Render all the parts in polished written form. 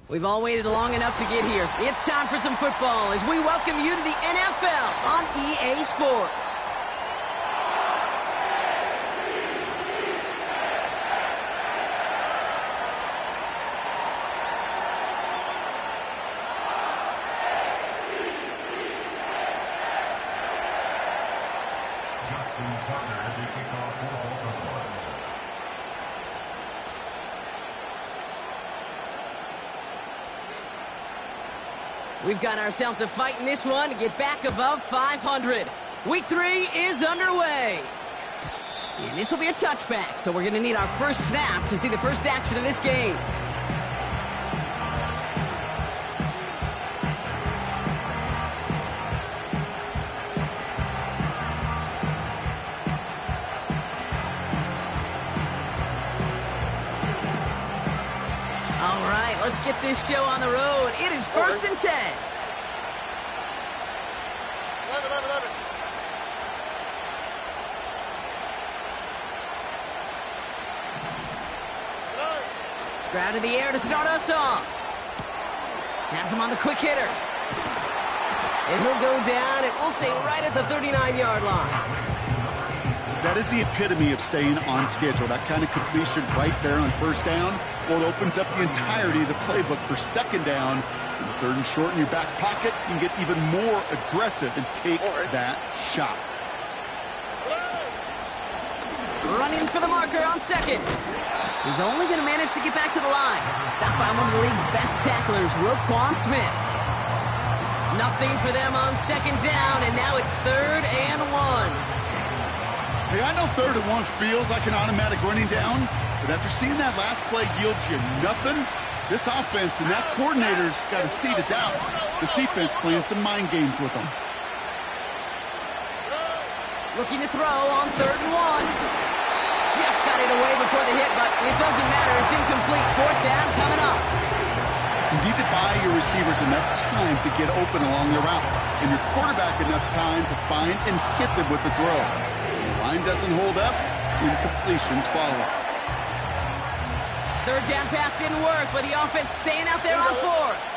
We've all waited long enough to get here. It's time for some football as we welcome you to the NFL on EA Sports. We've got ourselves a fight in this one to get back above 500. Week 3 is underway. And this will be a touchback, so we're going to need our first snap to see the first action of this game. All right, let's get this show on the road. It is 1st and 10. Stroud in the air to start us off. Has him on the quick hitter. And he'll go down, and we'll say right at the 39-yard line. That is the epitome of staying on schedule. That kind of completion right there on first down. Well, it opens up the entirety of the playbook for second down. And 3rd and short in your back pocket, you can get even more aggressive and take that shot. Running for the marker on second. He's only going to manage to get back to the line. Stopped by one of the league's best tacklers, Roquan Smith. Nothing for them on second down, and now it's 3rd and 1. Hey, I know 3rd and 1 feels like an automatic running down, but after seeing that last play yield you nothing, this offense and that coordinator's got a seed of doubt. This defense playing some mind games with them. Looking to throw on 3rd and 1. Just got it away before the hit, but it doesn't matter. It's incomplete. 4th down coming up. You need to buy your receivers enough time to get open along their route, and your quarterback enough time to find and hit them with the throw. Line doesn't hold up, incompletions follow. 3rd down pass didn't work, but the offense staying out there on 4th.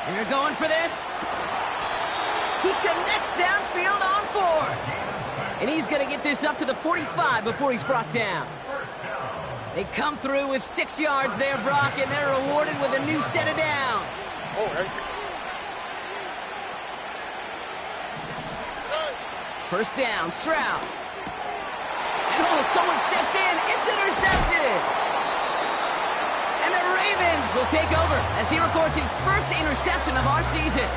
And you're going for this. He connects downfield on 4th. And he's going to get this up to the 45 before he's brought down. They come through with 6 yards there, Brock, and they're rewarded with a new set of downs. First down, Stroud. And someone stepped in. It's intercepted. And the Ravens will take over as he records his first interception of our season.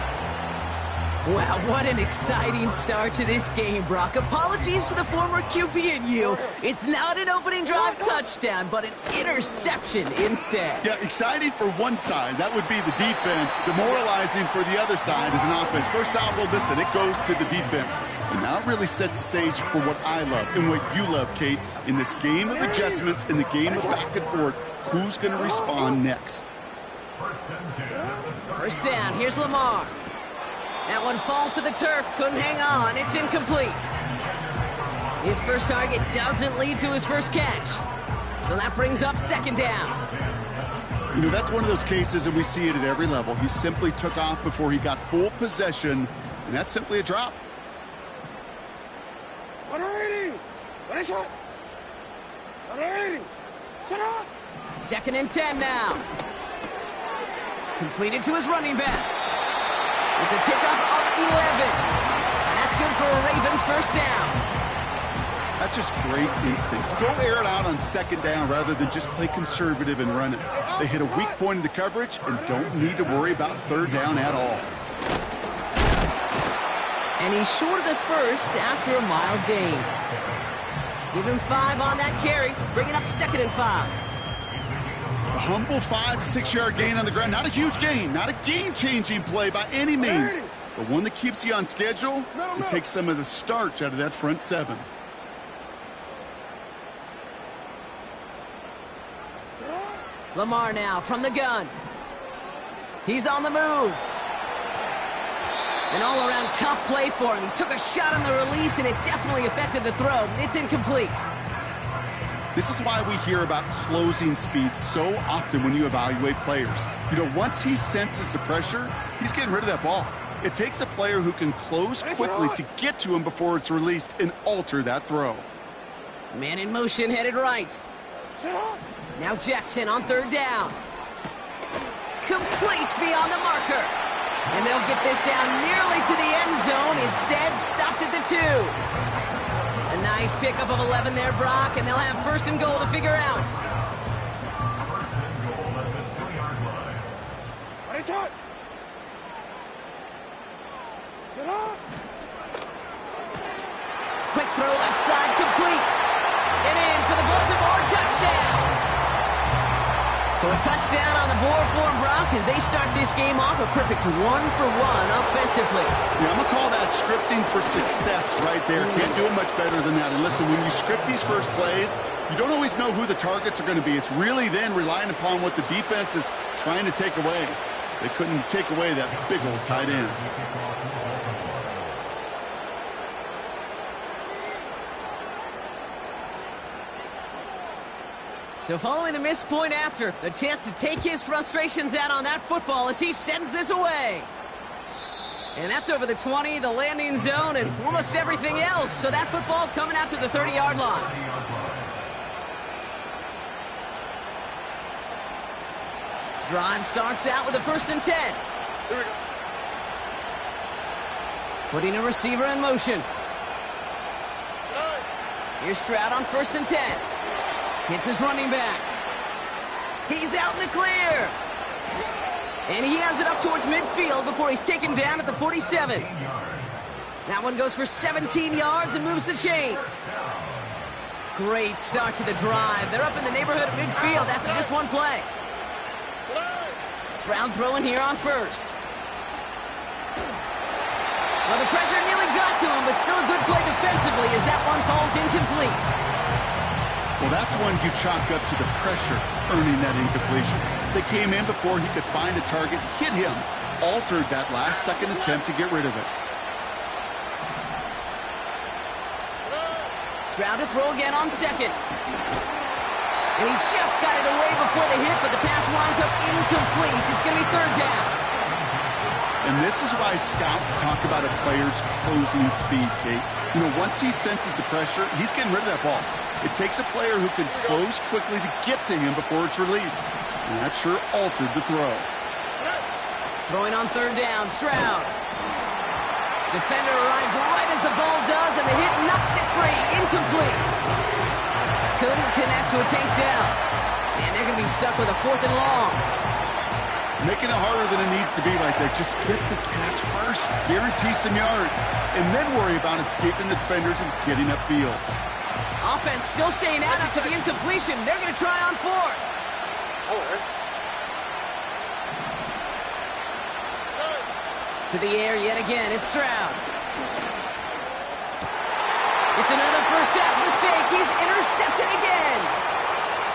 Wow, what an exciting start to this game, Brock. Apologies to the former QB and you. It's not an opening drive touchdown, but an interception instead. Yeah, exciting for one side. That would be the defense. Demoralizing for the other side as an offense. First off, well, listen, it goes to the defense. And now it really sets the stage for what I love and what you love, Kate. In this game of adjustments, in the game of back and forth, who's going to respond next? First down, here's Lamar. That one falls to the turf, couldn't hang on, it's incomplete. His first target doesn't lead to his first catch. So that brings up 2nd down. You know, that's one of those cases, and we see it at every level. He simply took off before he got full possession, and that's simply a drop. 2nd and 10 now. Completed to his running back. It's a pickup of 11. And that's good for a Ravens first down. That's just great instincts. Go air it out on 2nd down rather than just play conservative and run it. They hit a weak point in the coverage and don't need to worry about 3rd down at all. And he's short of the first after a mild gain. Give him 5 on that carry, bringing up 2nd and 5. A humble 5-6-yard gain on the ground. Not a huge gain, not a game-changing play by any means, but one that keeps you on schedule and takes some of the starch out of that front 7. Lamar now from the gun. He's on the move. An all-around tough play for him. He took a shot on the release, and it definitely affected the throw. It's incomplete. This is why we hear about closing speed so often when you evaluate players. You know, once he senses the pressure, he's getting rid of that ball. It takes a player who can close quickly to get to him before it's released and alter that throw. Man in motion, headed right. Now Jackson on third down. Complete beyond the marker. And they'll get this down nearly to the end zone. Instead, stopped at the 2. A nice pickup of 11 there, Brock, and they'll have first and goal to figure out. Quick throw left side, complete. And in for the Baltimore touchdown. So a touchdown on the board for him, Brock, as they start this game off a perfect 1-for-1 offensively. Yeah, I'm going to call that scripting for success right there. Can't do it much better than that. And listen, when you script these first plays, you don't always know who the targets are going to be. It's really then relying upon what the defense is trying to take away. They couldn't take away that big old tight end. So following the missed point after, the chance to take his frustrations out on that football as he sends this away. And that's over the 20, the landing zone, and almost everything else. So that football coming out to the 30-yard line. Drive starts out with a 1st and 10. Here we go. Putting a receiver in motion. Here's Stroud on 1st and 10. Hits his running back. He's out in the clear. And he has it up towards midfield before he's taken down at the 47. That one goes for 17 yards and moves the chains. Great start to the drive. They're up in the neighborhood of midfield after just one play. Stroud throwing here on 1st. Well, the pressure nearly got to him, but still a good play defensively as that one falls incomplete. Well, that's one you chalk up to the pressure earning that incompletion. They came in before he could find a target, hit him, altered that last-second attempt to get rid of it. Stroud to throw again on 2nd. And he just got it away before the hit, but the pass winds up incomplete. It's going to be 3rd down. And this is why scouts talk about a player's closing speed, Kate. You know, once he senses the pressure, he's getting rid of that ball. It takes a player who can close quickly to get to him before it's released. And that sure altered the throw. Throwing on 3rd down, Stroud. Defender arrives right as the ball does, and the hit knocks it free. Incomplete. Couldn't connect to a takedown. And they're going to be stuck with a 4th and long. Making it harder than it needs to be right there. Just get the catch first. Guarantee some yards. And then worry about escaping the defenders and getting upfield. Offense still staying out after the incompletion. They're going to try on 4th. To the air yet again. It's Stroud. It's another first half mistake. He's intercepted again.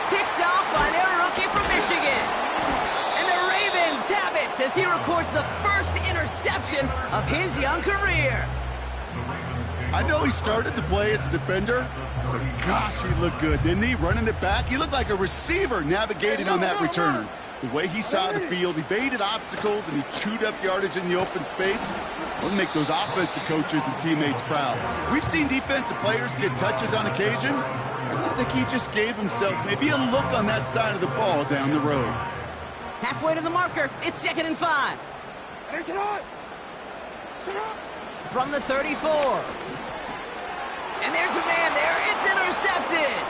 Picked off by their rookie from Michigan. And the Ravens have it as he records the first interception of his young career. I know he started to play as a defender, but gosh, he looked good, didn't he? Running it back, he looked like a receiver navigating on that return. The way he saw the field, he baited obstacles, and he chewed up yardage in the open space. Will make those offensive coaches and teammates proud. We've seen defensive players get touches on occasion. I think he just gave himself maybe a look on that side of the ball down the road. Halfway to the marker, it's 2nd and 5. From the 34. And there's a man there. It's intercepted.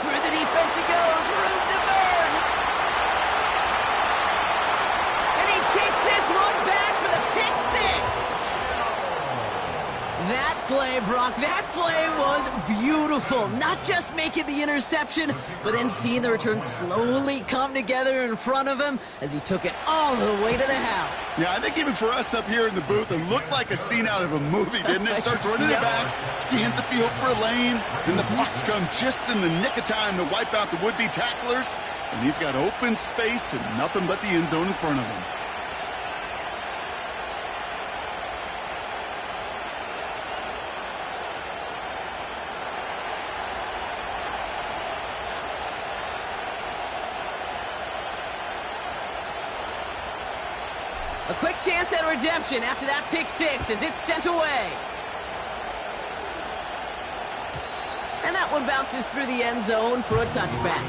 Through the defense it goes. Room to burn. And he takes this one back for the pick 6. That play, Brock, that play was beautiful. Not just making the interception, but then seeing the return slowly come together in front of him as he took it all the way to the house. Yeah, I think even for us up here in the booth, it looked like a scene out of a movie, didn't it? Starts running it back, scans the field for a lane, then the blocks come just in the nick of time to wipe out the would-be tacklers, and he's got open space and nothing but the end zone in front of him. A quick chance at redemption after that pick six as it's sent away. And that one bounces through the end zone for a touchback.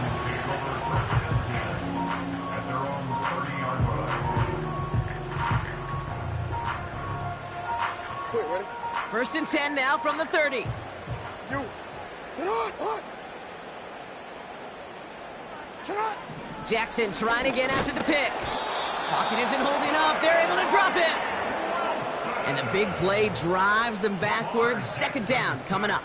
First and 10 now from the 30. Jackson trying again after the pick. Pocket isn't holding up. They're able to drop it. And the big play drives them backwards. Second down coming up.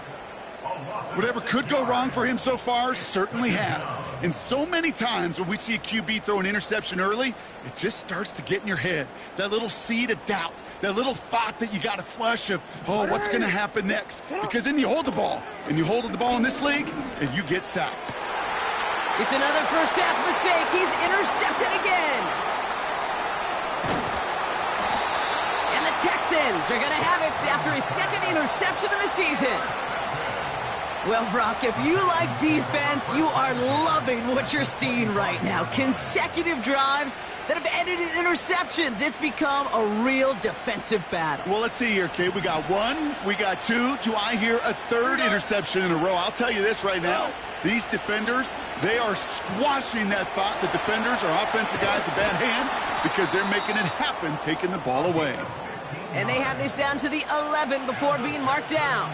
Whatever could go wrong for him so far certainly has. And so many times when we see a QB throw an interception early, it just starts to get in your head. That little seed of doubt, that little thought that you got to flush of, oh, what's going to happen next? Because then you hold the ball, and you hold the ball in this league, and you get sacked. It's another first half mistake. He's intercepted again. And the Texans are going to have it after his second interception of the season. Well, Brock, if you like defense, you are loving what you're seeing right now. Consecutive drives that have ended in interceptions. It's become a real defensive battle. Well, let's see here, kid. We got one, we got two. Do I hear a third interception in a row? I'll tell you this right now. These defenders, they are squashing that thought. The defenders are offensive guys in bad hands because they're making it happen, taking the ball away. And they have this down to the 11 before being marked down.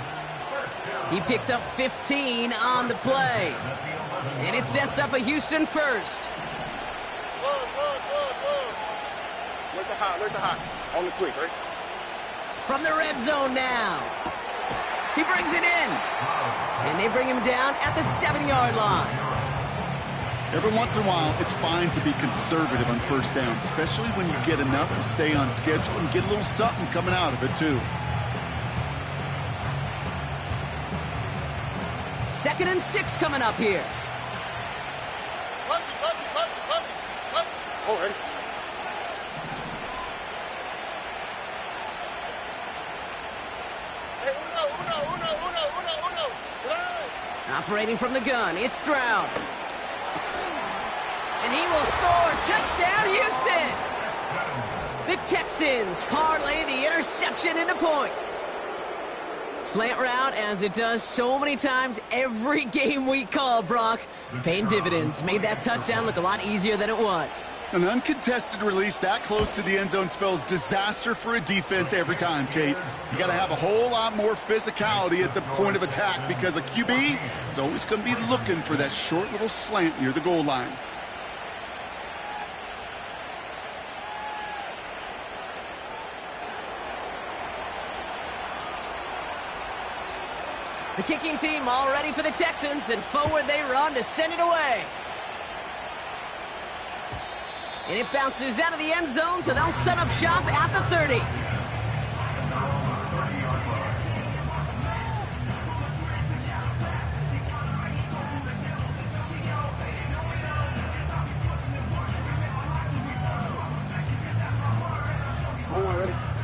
He picks up 15 on the play. And it sets up a Houston first. Look the hot. On the quick, right? From the red zone now. He brings it in. And they bring him down at the 7-yard line. Every once in a while, it's fine to be conservative on first down, especially when you get enough to stay on schedule and get a little something coming out of it, too. 2nd and 6 coming up here. Oh, ready. Operating from the gun, it's Stroud. And he will score. Touchdown, Houston! The Texans parlay the interception into points. Slant route, as it does so many times every game we call, Brock. Paying dividends. Made that touchdown look a lot easier than it was. An uncontested release that close to the end zone spells disaster for a defense every time, Kate. You got to have a whole lot more physicality at the point of attack because a QB is always going to be looking for that short little slant near the goal line. The kicking team all ready for the Texans, and forward they run to send it away. And it bounces out of the end zone, so they'll set up shop at the 30.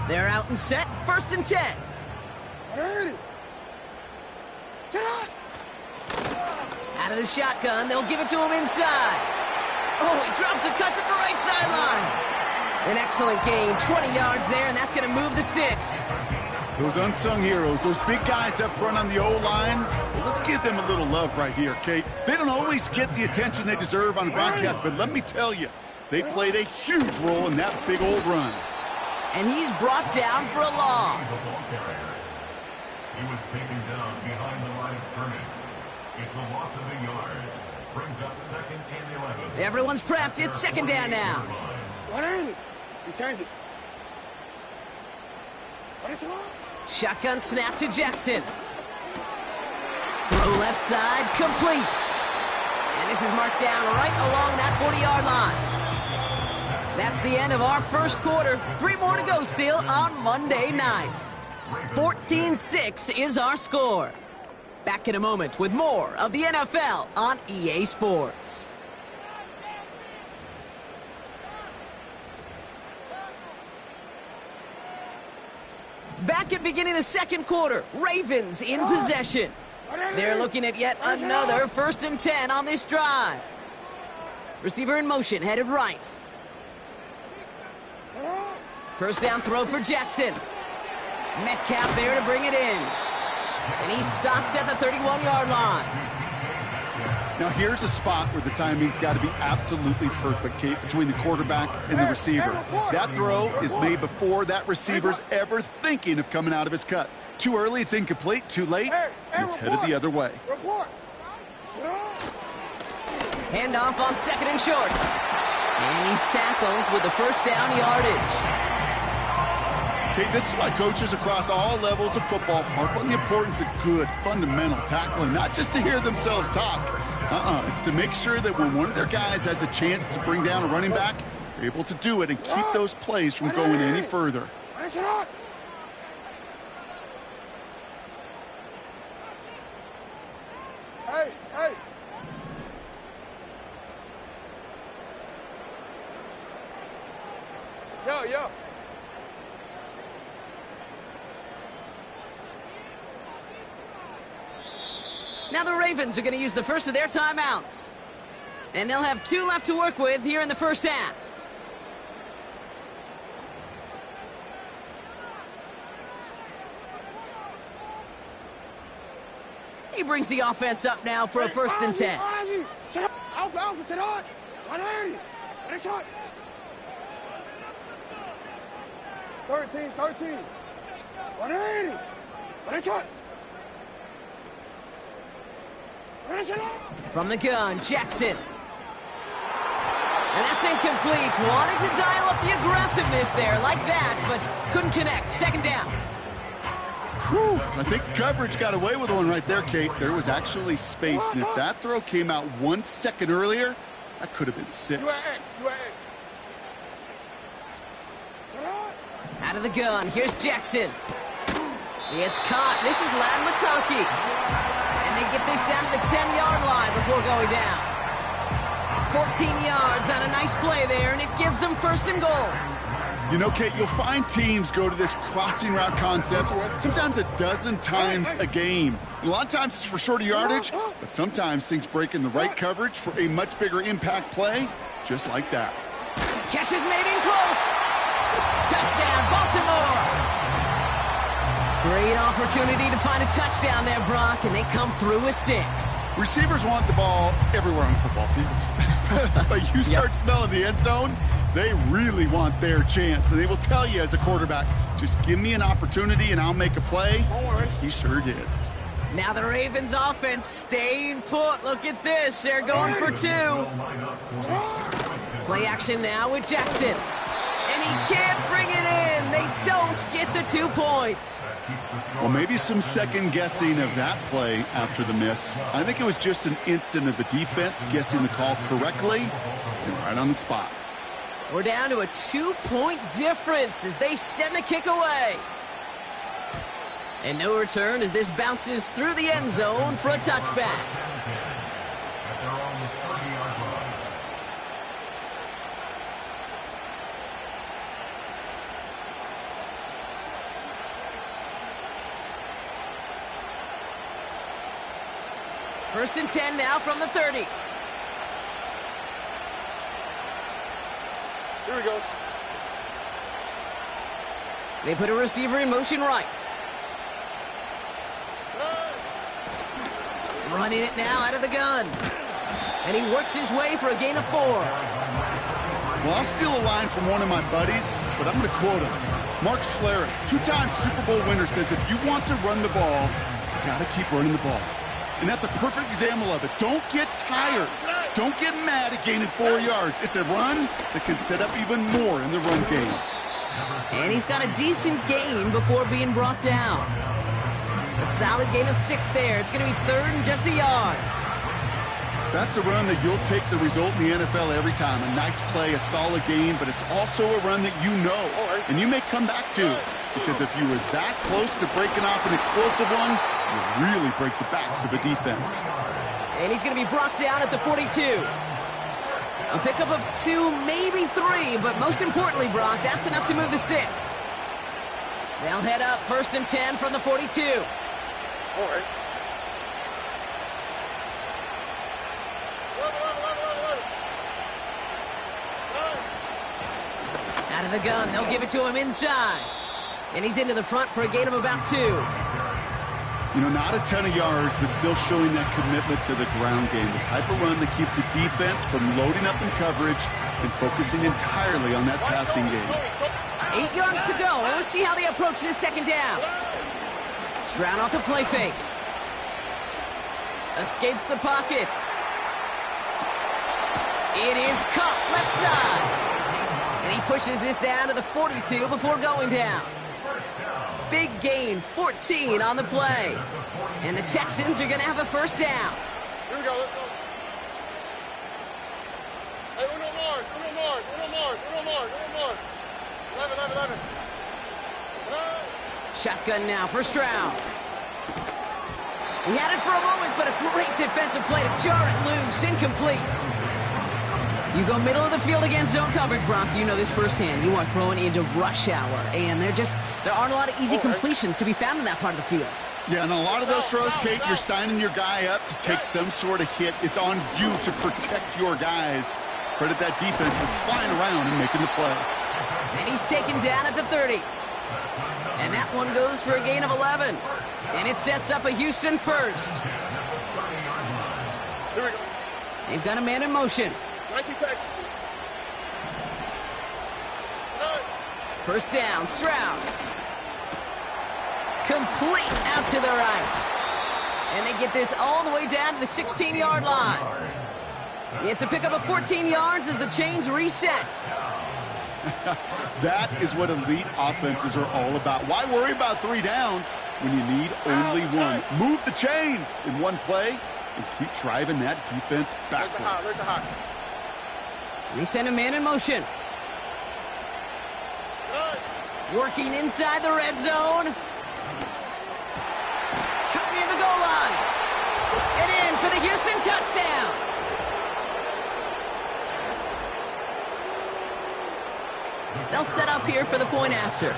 They're out and set, 1st and 10. Ready. Out of the shotgun, they'll give it to him inside. Oh, he drops a cut to the right sideline. An excellent gain, 20 yards there, and that's going to move the sticks. Those unsung heroes, those big guys up front on the O-line, well, let's give them a little love right here, Kate. They don't always get the attention they deserve on the broadcast, but let me tell you, they played a huge role in that big old run. And he's brought down for a loss. He was taken down behind the line of scrimmage. It's a loss of a yard. Brings up 2nd and 11. Everyone's prepped. It's 2nd down now. What is it? You turned it. What is it? Shotgun snap to Jackson. Throw left side, complete. And this is marked down right along that 40-yard line. That's the end of our first quarter. 3 more to go still on Monday night. 14-6 is our score. Back in a moment with more of the NFL on EA Sports. Back at beginning of the second quarter, Ravens in possession. They're looking at yet another 1st and 10 on this drive. Receiver in motion, headed right. First down throw for Jackson. Metcalf there to bring it in. And he's stopped at the 31-yard line. Now here's a spot where the timing's got to be absolutely perfect, Kate, between the quarterback and the receiver. That throw is made before that receiver's ever thinking of coming out of his cut. Too early, it's incomplete. Too late, it's headed the other way. Handoff on 2nd and short. And he's tackled with the first down yardage. Okay, this is why coaches across all levels of football harp on the importance of good, fundamental tackling, not just to hear themselves talk. It's to make sure that when one of their guys has a chance to bring down a running back, they're able to do it and keep those plays from going any further. Hey, hey. Yo. Now the Ravens are going to use the first of their timeouts. And they'll have 2 left to work with here in the first half. He brings the offense up now for a 1st and 10. Alpha, sit on. 180. 13. 180. From the gun, Jackson. And that's incomplete. Wanted to dial up the aggressiveness there like that, but couldn't connect. 2nd down. Whew, I think the coverage got away with one right there, Kate. There was actually space, and if that throw came out 1 second earlier, that could have been 6. Out of the gun, here's Jackson. It's caught. This is Lad McConkey. And they get this down to the 10-yard line before going down. 14 yards on a nice play there, and it gives them 1st and goal. You know, Kate, you'll find teams go to this crossing route concept sometimes a dozen times a game. A lot of times it's for shorter yardage, but sometimes things break in the right coverage for a much bigger impact play, just like that. Catch is made in close. Touchdown, Baltimore. Great opportunity to find a touchdown there, Brock, and they come through with 6. Receivers want the ball everywhere on the football field. But you start smelling the end zone, they really want their chance. And they will tell you as a quarterback, just give me an opportunity and I'll make a play. He sure did. Now the Ravens offense staying put. Look at this. They're going for 2. Play action now with Jackson. And he can't bring it in. They don't get the 2 points. Well, maybe some second guessing of that play after the miss. I think it was just an instant of the defense guessing the call correctly and right on the spot. We're down to a 2-point difference as they send the kick away. And no return as this bounces through the end zone for a touchback. First and 10 now from the 30. Here we go. They put a receiver in motion right. Running it now out of the gun. And he works his way for a gain of 4. Well, I'll steal a line from one of my buddies, but I'm going to quote him. Mark Schlereth, 2-time Super Bowl winner, says if you want to run the ball, you got to keep running the ball. And that's a perfect example of it. Don't get tired. Don't get mad at gaining 4 yards. It's a run that can set up even more in the run game. And he's got a decent gain before being brought down. A solid gain of 6 there. It's going to be 3rd and just a yard. That's a run that you'll take the result in the NFL every time. A nice play, a solid game, but it's also a run that you know and you may come back to. Because if you were that close to breaking off an explosive one, you really break the backs of a defense. And he's going to be brought down at the 42. A pickup of 2, maybe 3, but most importantly, Brock, that's enough to move the sticks. They'll head up 1st and 10 from the 42. All right. Out of the gun, they'll give it to him inside. And he's into the front for a gain of about 2. You know, not a ton of yards, but still showing that commitment to the ground game. The type of run that keeps the defense from loading up in coverage and focusing entirely on that passing game. 8 yards to go. Well, let's see how they approach this second down. Stroud off the play fake. Escapes the pocket. It is caught left side. And he pushes this down to the 42 before going down. Big gain, 14 on the play. And the Texans are going to have a first down. Here we go, let's go. Hey, Uno Mars. 11. Shotgun now for Stroud. He had it for a moment, but a great defensive play to jar it loose. Incomplete. You go middle of the field against zone coverage, Bronk. You know this firsthand. You are throwing into rush hour, and there aren't a lot of easy completions to be found in that part of the field. Yeah, and a lot of those throws, Kate, you're signing your guy up to take some sort of hit. It's on you to protect your guys. Credit that defense for flying around and making the play. And he's taken down at the 30. And that one goes for a gain of 11. And it sets up a Houston first. Here we go. They've got a man in motion. 19 Texas. First down, Stroud. Complete out to the right. And they get this all the way down to the 16-yard line. It's a pickup of 14 yards as the chains reset. That is what elite offenses are all about. Why worry about 3 downs when you need only 1? Move the chains in one play and keep driving that defense backwards. Where's the hot? They send a man in motion. Working inside the red zone. Cut near the goal line. And in for the Houston touchdown. They'll set up here for the point after.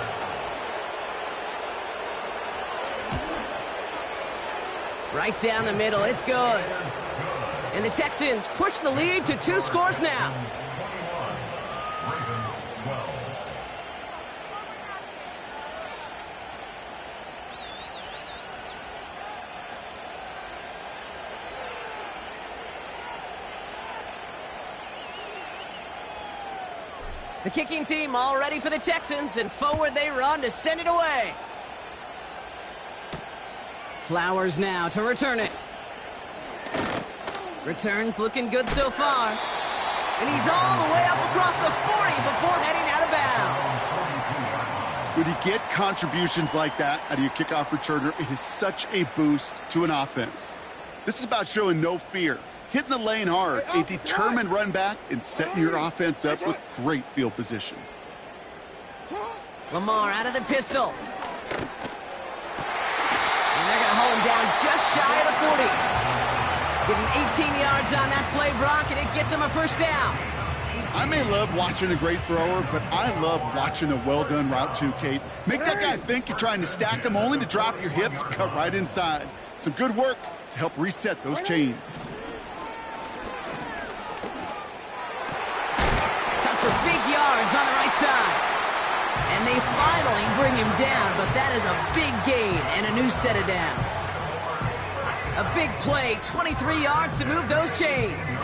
Right down the middle, it's good. And the Texans push the lead to 2 scores now. The kicking team all ready for the Texans, and forward they run to send it away. Flowers now to return it. Returns looking good so far. And he's all the way up across the 40 before heading out of bounds. When you get contributions like that out of your kickoff returner, it is such a boost to an offense. This is about showing no fear, hitting the lane hard, a determined run back, and setting your offense up with great field position. Lamar out of the pistol. And they're going to hold him down just shy of the 40. Give him 18 yards on that play, Brock, and it gets him a first down. I may love watching a great thrower, but I love watching a well-done route too, Kate. Make that guy think you're trying to stack him only to drop your hips, cut right inside. Some good work to help reset those chains. Cut for big yards on the right side. And they finally bring him down, but that is a big gain and a new set of downs. A big play, 23 yards to move those chains.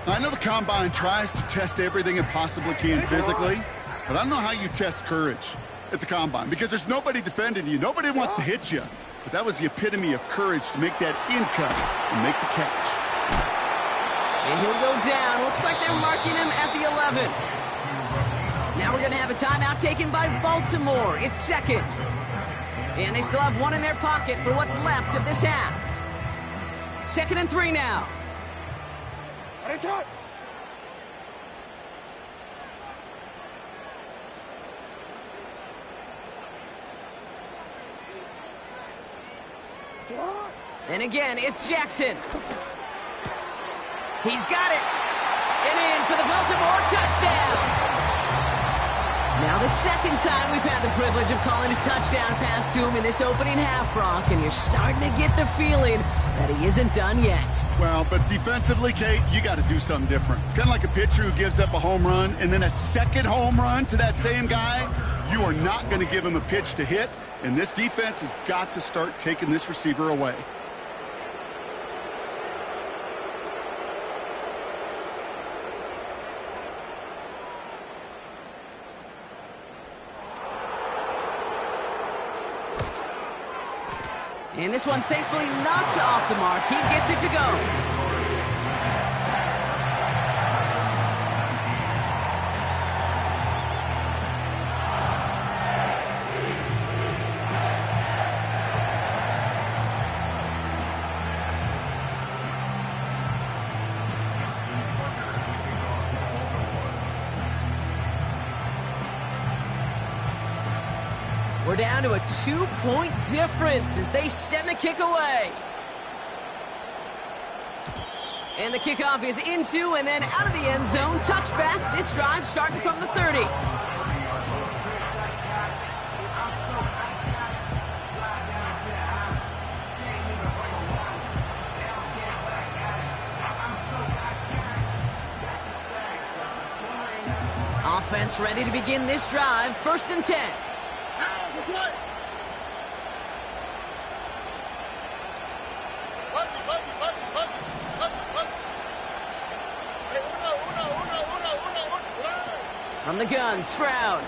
I know the Combine tries to test everything it possibly can physically, but I don't know how you test courage at the Combine because there's nobody defending you. Nobody wants to hit you. But that was the epitome of courage to make that in cut and make the catch. And he'll go down. Looks like they're marking him at the 11. Now we're going to have a timeout taken by Baltimore. It's second. And they still have 1 in their pocket for what's left of this half. 2nd and 3 now. And again, it's Jackson. He's got it. And in for the Baltimore touchdown. Now the second time we've had the privilege of calling a touchdown pass to him in this opening half, Brock, and you're starting to get the feeling that he isn't done yet. Well, but defensively, Kate, you got to do something different. It's kind of like a pitcher who gives up a home run and then a second home run to that same guy. You are not going to give him a pitch to hit, and this defense has got to start taking this receiver away. And this one, thankfully, not off the mark. He gets it to go. We're down to a 2-point difference as they send the kick away. And the kickoff is into and then out of the end zone. Touchback. This drive starting from the 30. Offense ready to begin this drive. 1st and 10. From the gun, Stroud.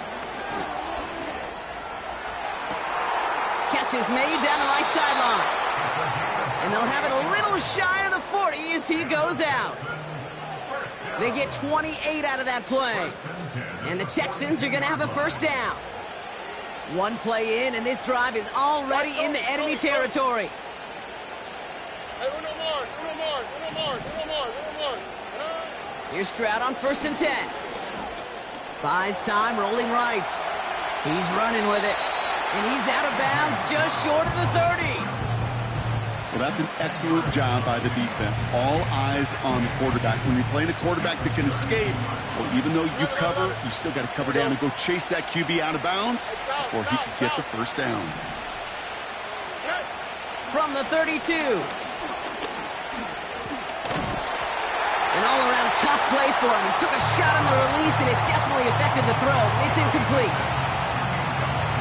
Catch is made down the right sideline. And they'll have it a little shy of the 40 as he goes out. They get 28 out of that play. And the Texans are going to have a 1st down. One play in, and this drive is already into enemy territory. Here's Stroud on 1st and 10. Buys time, rolling right. He's running with it. And he's out of bounds just short of the 30. Well, that's an excellent job by the defense. All eyes on the quarterback. When you're playing a quarterback that can escape, well, even though you cover, you still got to cover down and go chase that QB out of bounds before he could get the 1st down. From the 32. An all-around tough play for him. He took a shot on the release, and it definitely affected the throw. It's incomplete.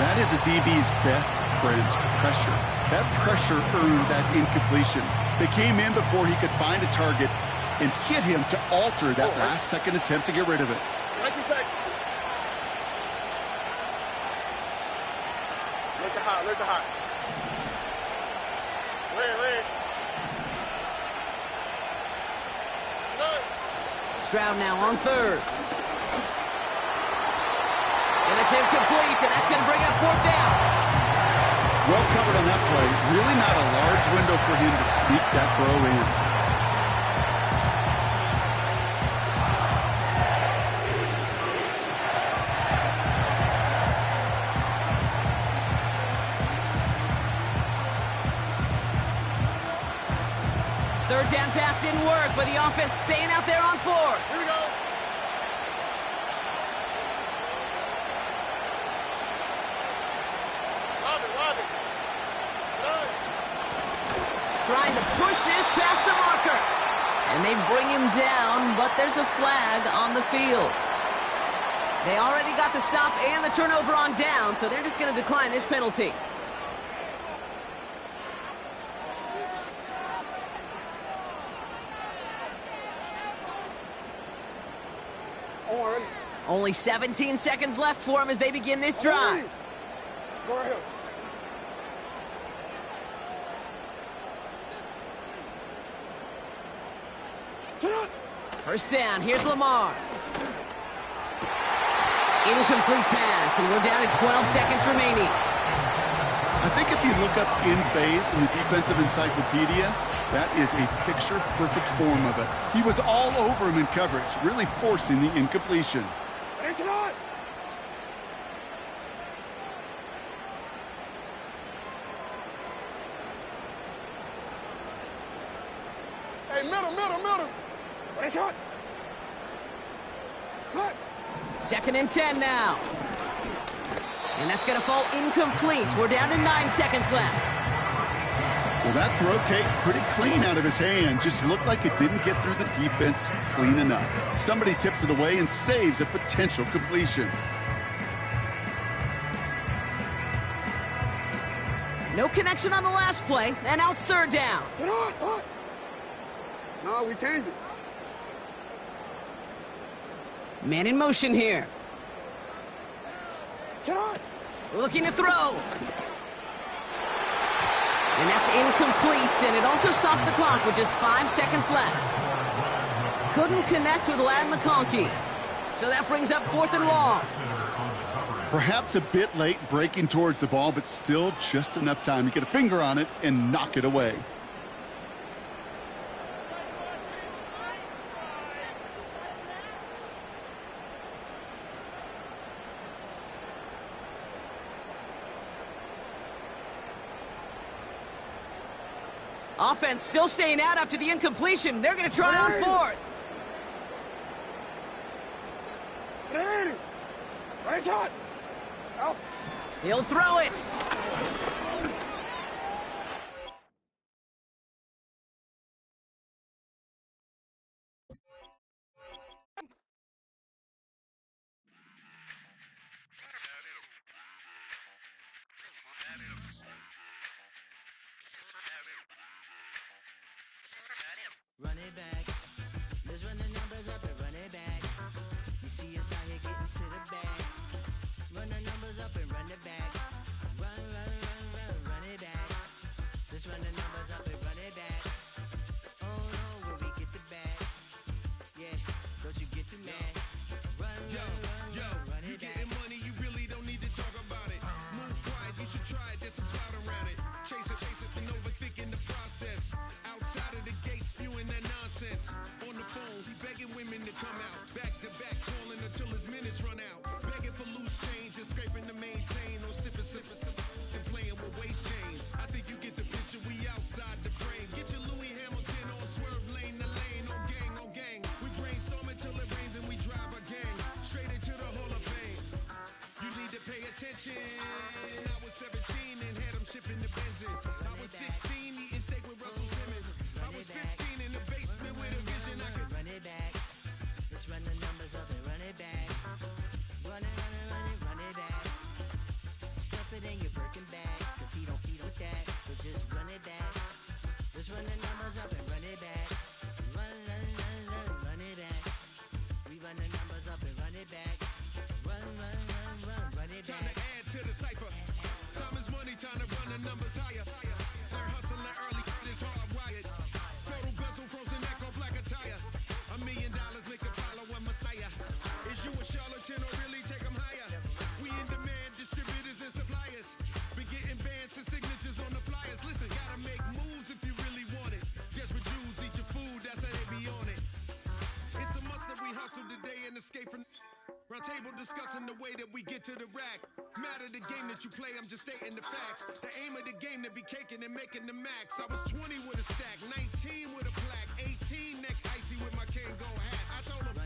That is a DB's best friend, pressure. That pressure earned that incompletion. They came in before he could find a target and hit him to alter that last-second attempt to get rid of it. Look at hot, look at hot. Red. Stroud now on 3rd. And it's incomplete, and that's going to bring up 4th down. Well covered on that play. Really not a large window for him to sneak that throw in. Third down pass didn't work, but the offense staying out there on 4th. Here we go. Robin. Trying to push this past the marker. And they bring him down, but there's a flag on the field. They already got the stop and the turnover on down, so they're just going to decline this penalty. Only 17 seconds left for him as they begin this drive. Go ahead. 1st down, here's Lamar. Incomplete pass, and we're down to 12 seconds remaining. I think if you look up in phase in the defensive encyclopedia, that is a picture-perfect form of it. He was all over him in coverage, really forcing the incompletion. Hey, middle. What a shot. Cut. 2nd and 10 now. And that's going to fall incomplete. We're down to 9 seconds left. Well, that throw, Kate, pretty clean out of his hand. Just looked like it didn't get through the defense clean enough. Somebody tips it away and saves a potential completion. No connection on the last play, and now it's third down. No, we changed it. Man in motion here. Looking to throw. And that's incomplete, and it also stops the clock with just 5 seconds left. Couldn't connect with Lad McConkey. So that brings up 4th and long. Perhaps a bit late breaking towards the ball, but still just enough time to get a finger on it and knock it away. Offense still staying out after the incompletion. They're going to try on 4th. Right shot. He'll throw it. Run it back. Let's run the numbers up and run it back. You see us out here getting to the bag. Run the numbers up and run it back. Run it back. Let's run the numbers up and run it back. Oh no, when we get the bag. Yeah, don't you get too mad. Run it back. You getting money, you really don't need to talk about it. Move quiet, you should try it, there's some clout around it. Chase it, and overthinking the process. Outside of the gate, spewing that nonsense. On the phone, he begging women to come out. Back to back, calling until his minutes run out. Begging for loose change and scraping to maintain. Or sipping, and playing with waist chains. I think you get the picture, we outside the frame. Get your Louis Hamilton on swerve lane to lane. On gang. We brainstorm until it rains and we drive our gang straight into the Hall of Fame. You need to pay attention. I was 17 and had him shipping the benzine. I was 16 eating steak with Russell Simmons. I was 15 in the basement with a vision. I could run it back. Let's run the numbers up and run it back. Run it back. Stuff it in your Birkin bag, cause he don't with that. So just run it back. Let's run the numbers up and run it back. Run it back. We run the numbers up and run it back. Run it time back. to add to the cipher. Time is money, time to run the numbers higher. Learn hustling early, it's hardwired. Photo bezel, frozen neck or black attire. $1 million make a follow a messiah. Is you a charlatan or really take them higher? We in demand, distributors and suppliers. Be getting bands and signatures on the flyers. Listen, gotta make moves if you really want it. Desperate Jews eat your food, that's how they be on it. It's a must that we hustle today and escape from round table discussing the way that we get to the rack. Matter the game that you play, I'm just stating the facts. The aim of the game to be caking and making the max. I was 20 with a stack, 19 with a plaque, 18 neck icy with my Kango hat. I told him